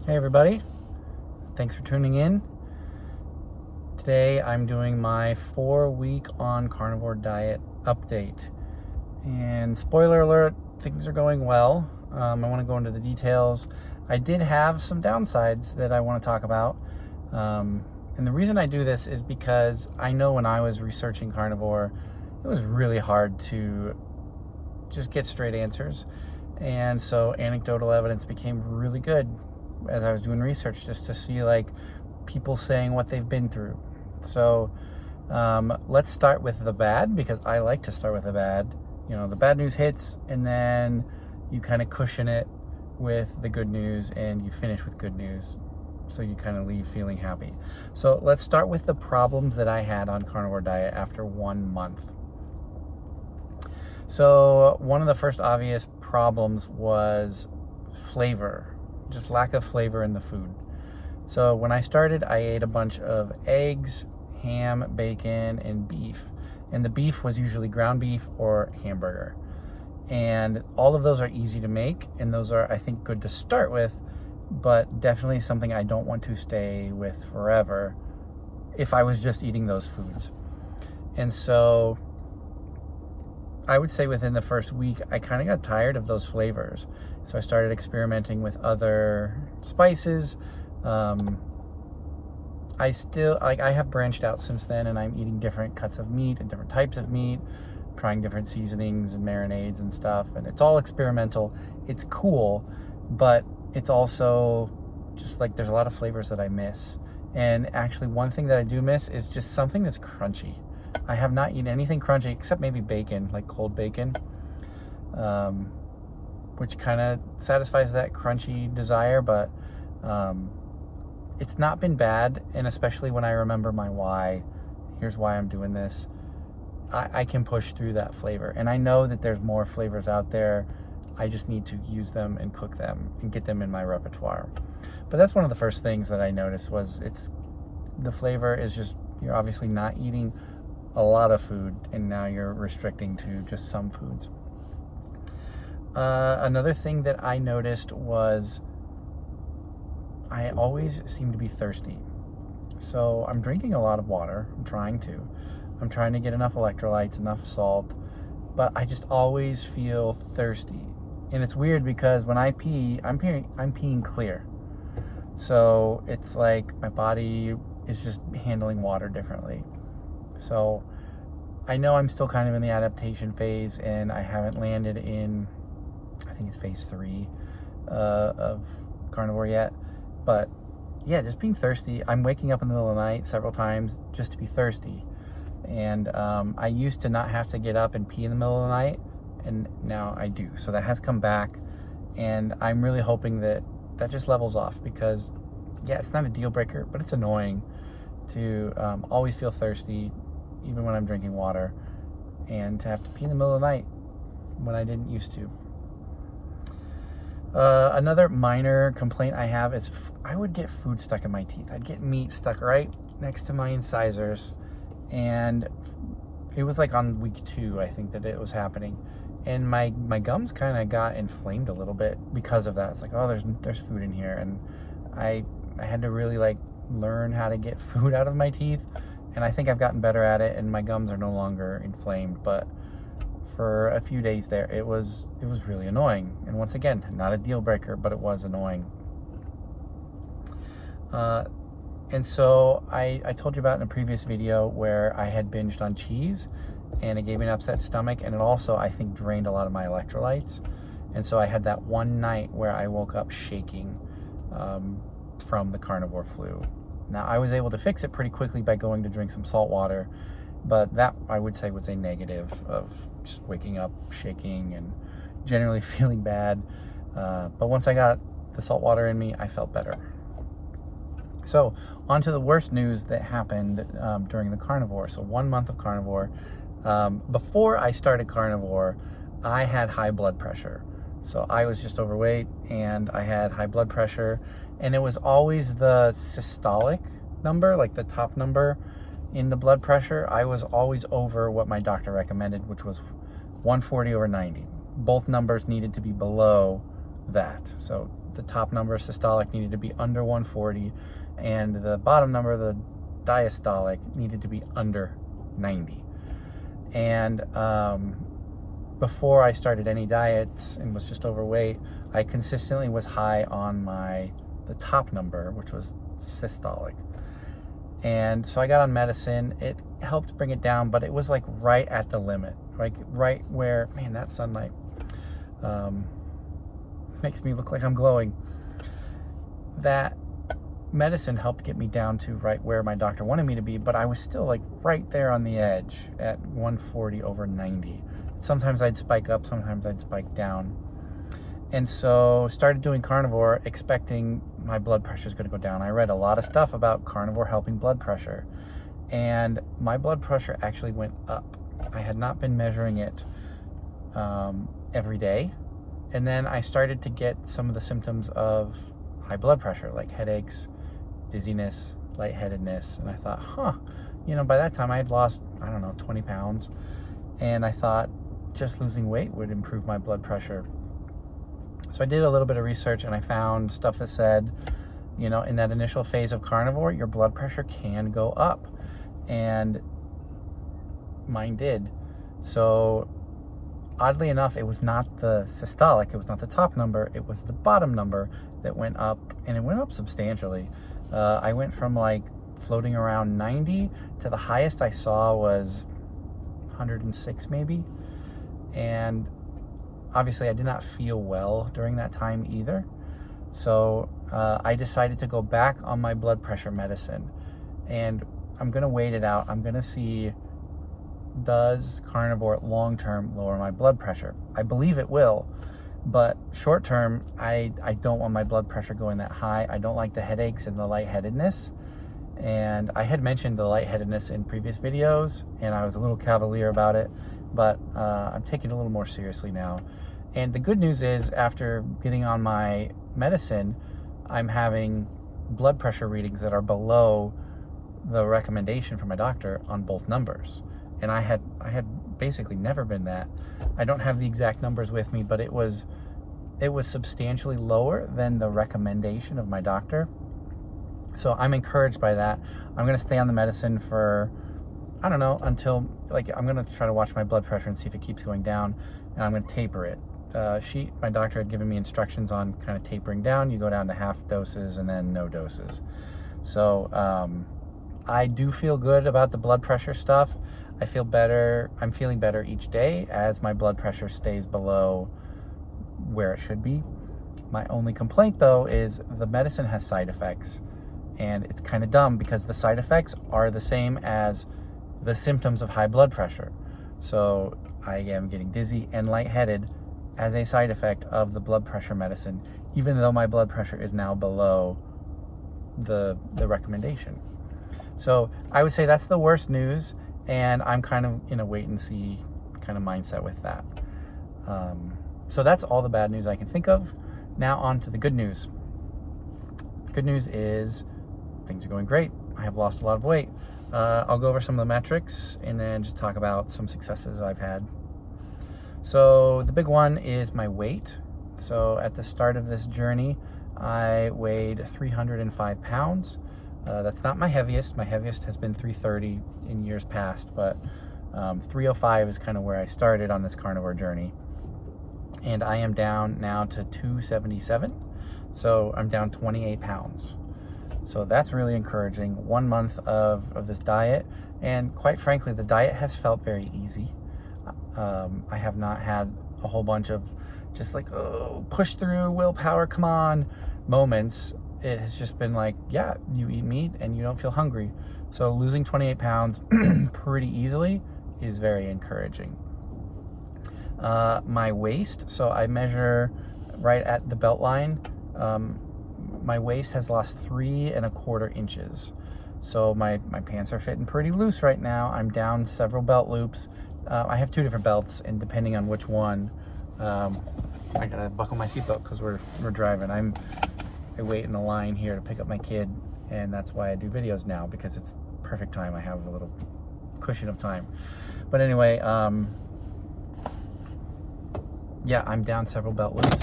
Hey everybody, thanks for tuning in. Today I'm doing my 4-week on carnivore diet update. And spoiler alert, things are going well. I want to go into the details. I did have some downsides that I want to talk about. And the reason I do this is because I know when I was researching carnivore, it was really hard to just get straight answers. And so anecdotal evidence became really good as I was doing research, just to see like people saying what they've been through. So let's start with the bad, because I like to start with the bad. You know, the bad news hits and then you kind of cushion it with the good news and you finish with good news. So you kind of leave feeling happy. So let's start with the problems that I had on carnivore diet after 1 month. So one of the first obvious problems was flavor, just lack of flavor in the food. So when I started, I ate a bunch of eggs, ham, bacon, and beef. And the beef was usually ground beef or hamburger. And all of those are easy to make, and those are, I think, good to start with, but definitely something I don't want to stay with forever if I was just eating those foods. And so I would say within the first week, I kind of got tired of those flavors. So I started experimenting with other spices. I have branched out since then, and I'm eating different cuts of meat and different types of meat, trying different seasonings and marinades and stuff. And it's all experimental. It's cool, but it's also just like there's a lot of flavors that I miss. And actually, one thing that I do miss is just something that's crunchy. I have not eaten anything crunchy except maybe bacon, like cold bacon, which kind of satisfies that crunchy desire, but it's not been bad. And especially when I remember my why, here's why I'm doing this, I can push through that flavor. And I know that there's more flavors out there. I just need to use them and cook them and get them in my repertoire. But that's one of the first things that I noticed was the flavor is just, you're obviously not eating a lot of food, and now you're restricting to just some foods. Another thing that I noticed was I always seem to be thirsty. So I'm drinking a lot of water. I'm trying to get enough electrolytes, enough salt, but I just always feel thirsty. And it's weird because when I pee, I'm peeing clear. So it's like my body is just handling water differently. So I know I'm still kind of in the adaptation phase, and I haven't landed in, I think it's phase 3 of carnivore yet. But yeah, just being thirsty. I'm waking up in the middle of the night several times just to be thirsty. And I used to not have to get up and pee in the middle of the night, and now I do. So that has come back, and I'm really hoping that just levels off, because yeah, it's not a deal breaker, but it's annoying to always feel thirsty even when I'm drinking water, and to have to pee in the middle of the night when I didn't used to. Another minor complaint I have is I would get food stuck in my teeth. I'd get meat stuck right next to my incisors, and it was like on week 2, I think, that it was happening. And my gums kind of got inflamed a little bit because of that. It's like, oh, there's food in here. And I had to really like learn how to get food out of my teeth. And I think I've gotten better at it, and my gums are no longer inflamed. But for a few days there, it was really annoying. And once again, not a deal breaker, but it was annoying. And so I told you about in a previous video where I had binged on cheese, and it gave me an upset stomach, and it also, I think, drained a lot of my electrolytes. And so I had that one night where I woke up shaking from the carnivore flu. Now, I was able to fix it pretty quickly by going to drink some salt water, but that, I would say, was a negative of just waking up shaking and generally feeling bad. But once I got the salt water in me, I felt better. So, on to the worst news that happened during the carnivore. So 1 month of carnivore. Before I started carnivore, I had high blood pressure. So I was just overweight, and I had high blood pressure, and it was always the systolic number, like the top number in the blood pressure. I was always over what my doctor recommended, which was 140/90. Both numbers needed to be below that. So the top number systolic needed to be under 140, and the bottom number, the diastolic, needed to be under 90. And before I started any diets and was just overweight, I consistently was high on the top number, which was systolic. And so I got on medicine. It helped bring it down, but it was like right at the limit, like right where, man, that sunlight makes me look like I'm glowing. That medicine helped get me down to right where my doctor wanted me to be, but I was still like right there on the edge at 140 over 90. Sometimes I'd spike up, sometimes I'd spike down. And so started doing carnivore expecting my blood pressure is going to go down. I read a lot of stuff about carnivore helping blood pressure, and my blood pressure actually went up. I had not been measuring it every day. And then I started to get some of the symptoms of high blood pressure, like headaches, dizziness, lightheadedness. And I thought, by that time I had lost, 20 pounds. And I thought just losing weight would improve my blood pressure. So I did a little bit of research, and I found stuff that said, in that initial phase of carnivore, your blood pressure can go up. And mine did. So oddly enough, it was not the systolic, it was not the top number, it was the bottom number that went up, and it went up substantially. I went from like floating around 90 to the highest I saw was 106 maybe. And obviously I did not feel well during that time either. So I decided to go back on my blood pressure medicine, and I'm gonna wait it out. I'm gonna see, does carnivore long term lower my blood pressure? I believe it will, but short term, I don't want my blood pressure going that high. I don't like the headaches and the lightheadedness. And I had mentioned the lightheadedness in previous videos, and I was a little cavalier about it, but I'm taking it a little more seriously now. And the good news is, after getting on my medicine, I'm having blood pressure readings that are below the recommendation from my doctor on both numbers. And I had basically never been that. I don't have the exact numbers with me, but it was substantially lower than the recommendation of my doctor. So I'm encouraged by that. I'm going to stay on the medicine for, until, I'm going to try to watch my blood pressure and see if it keeps going down, and I'm going to taper it. My doctor had given me instructions on kind of tapering down. You go down to half doses and then no doses. So I do feel good about the blood pressure stuff. I feel better. I'm feeling better each day as my blood pressure stays below where it should be. My only complaint, though, is the medicine has side effects, and it's kind of dumb because the side effects are the same as the symptoms of high blood pressure. So I am getting dizzy and lightheaded as a side effect of the blood pressure medicine, even though my blood pressure is now below the recommendation. So I would say that's the worst news, and I'm kind of in a wait and see kind of mindset with that. So that's all the bad news I can think of. Now on to the good news. Good news is things are going great. I have lost a lot of weight. I'll go over some of the metrics and then just talk about some successes I've had. So the big one is my weight. So at the start of this journey, I weighed 305 pounds. That's not my heaviest. My heaviest has been 330 in years past, but 305 is kind of where I started on this carnivore journey. And I am down now to 277. So I'm down 28 pounds. So that's really encouraging. 1 month of this diet. And quite frankly, the diet has felt very easy. I have not had a whole bunch of just like, oh, push through, willpower, come on moments. It has just been like, yeah, you eat meat and you don't feel hungry. So losing 28 pounds pretty easily is very encouraging. My waist, so I measure right at the belt line. My waist has lost 3¼ inches. So my pants are fitting pretty loose right now. I'm down several belt loops. I have 2 different belts, and depending on which one, I gotta buckle my seatbelt because we're driving. I wait in a line here to pick up my kid, and that's why I do videos now, because it's perfect time. I have a little cushion of time. But anyway, yeah, I'm down several belt loops,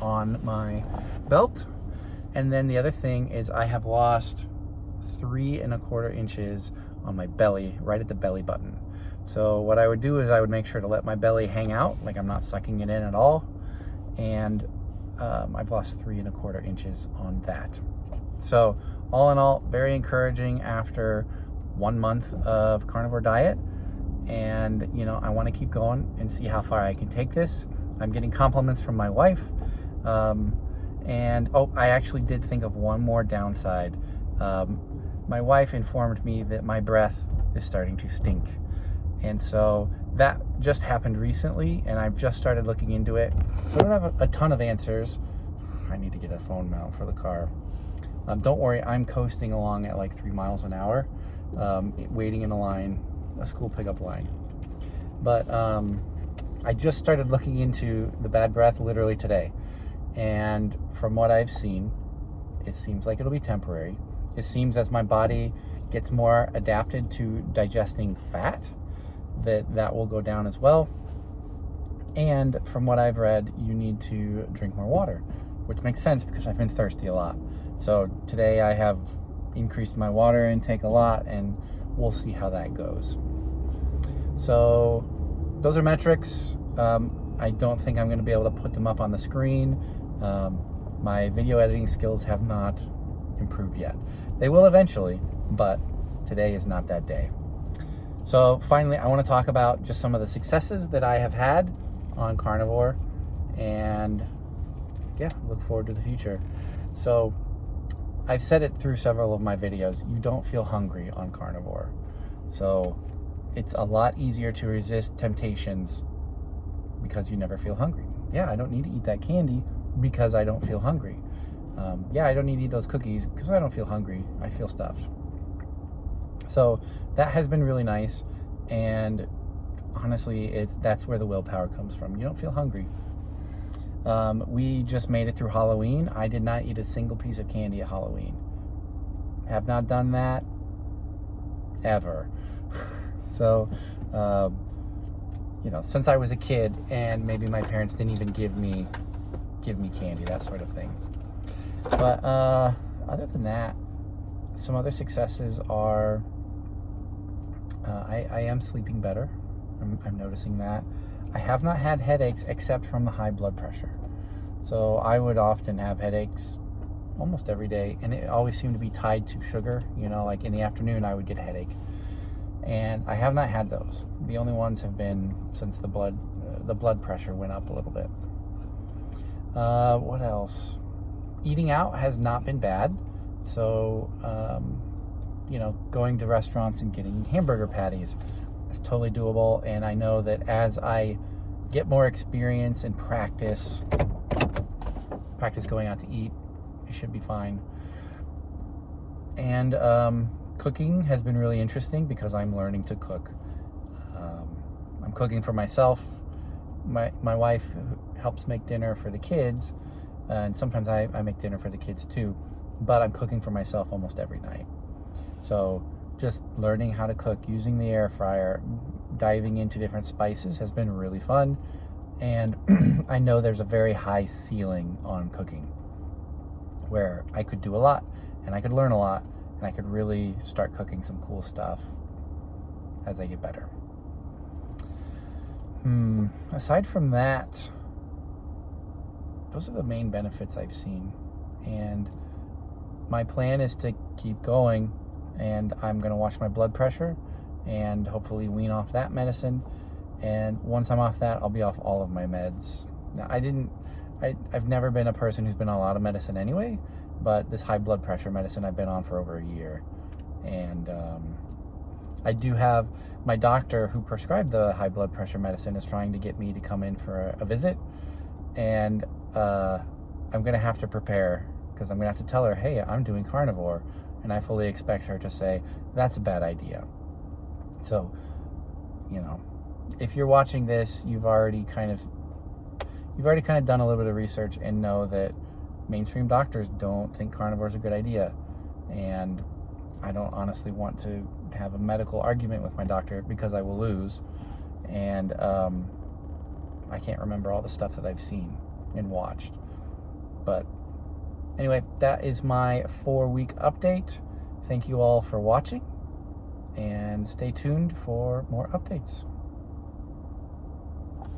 on my belt. And then the other thing is I have lost 3¼ inches on my belly, right at the belly button. So what I would do is I would make sure to let my belly hang out, like I'm not sucking it in at all. And I've lost 3¼ inches on that. So all in all, very encouraging after 1 month of carnivore diet. And I want to keep going and see how far I can take this. I'm getting compliments from my wife. And I actually did think of one more downside. My wife informed me that my breath is starting to stink. And so that just happened recently, and I've just started looking into it. So I don't have a ton of answers. I need to get a phone mount for the car. Don't worry, I'm coasting along at like 3 miles an hour, waiting in a school pickup line. But I just started looking into the bad breath literally today. And from what I've seen, it seems like it'll be temporary. It seems as my body gets more adapted to digesting fat, that will go down as well. And from what I've read, you need to drink more water, which makes sense because I've been thirsty a lot. So today I have increased my water intake a lot, and we'll see how that goes. So those are metrics. I don't think I'm going to be able to put them up on the screen. My video editing skills have not improved yet. They will eventually, but today is not that day. So finally, I want to talk about just some of the successes that I have had on carnivore, and look forward to the future. So I've said it through several of my videos, you don't feel hungry on carnivore. So it's a lot easier to resist temptations because you never feel hungry. I don't need to eat that candy because I don't feel hungry. I don't need to eat those cookies because I don't feel hungry. I feel stuffed. So that has been really nice, and honestly, that's where the willpower comes from. You don't feel hungry. We just made it through Halloween. I did not eat a single piece of candy at Halloween. Have not done that ever. So, since I was a kid, and maybe my parents didn't even give me candy, that sort of thing. But other than that, some other successes are I am sleeping better. I'm noticing that. I have not had headaches except from the high blood pressure. So I would often have headaches almost every day, and it always seemed to be tied to sugar. Like in the afternoon I would get a headache, and I have not had those. The only ones have been since the blood pressure went up a little bit. What else? Eating out has not been bad. So going to restaurants and getting hamburger patties is totally doable. And I know that as I get more experience and practice going out to eat, it should be fine. And cooking has been really interesting because I'm learning to cook. I'm cooking for myself. My wife helps make dinner for the kids, and sometimes I make dinner for the kids too, but I'm cooking for myself almost every night. So just learning how to cook using the air fryer, diving into different spices has been really fun. And I know there's a very high ceiling on cooking where I could do a lot and I could learn a lot and I could really start cooking some cool stuff as I get better. Aside from that, those are the main benefits I've seen. And my plan is to keep going, and I'm going to watch my blood pressure and hopefully wean off that medicine. And once I'm off that, I'll be off all of my meds. Now, I've never been a person who's been on a lot of medicine anyway, but this high blood pressure medicine I've been on for over a year. And I do have my doctor who prescribed the high blood pressure medicine is trying to get me to come in for a visit. And I'm going to have to prepare because I'm going to have to tell her, hey, I'm doing carnivore. And I fully expect her to say, that's a bad idea. So, if you're watching this, you've already kind of done a little bit of research and know that mainstream doctors don't think carnivore is a good idea. And I don't honestly want to have a medical argument with my doctor because I will lose. And I can't remember all the stuff that I've seen and watched. But anyway, that is my 4-week update. Thank you all for watching, and stay tuned for more updates.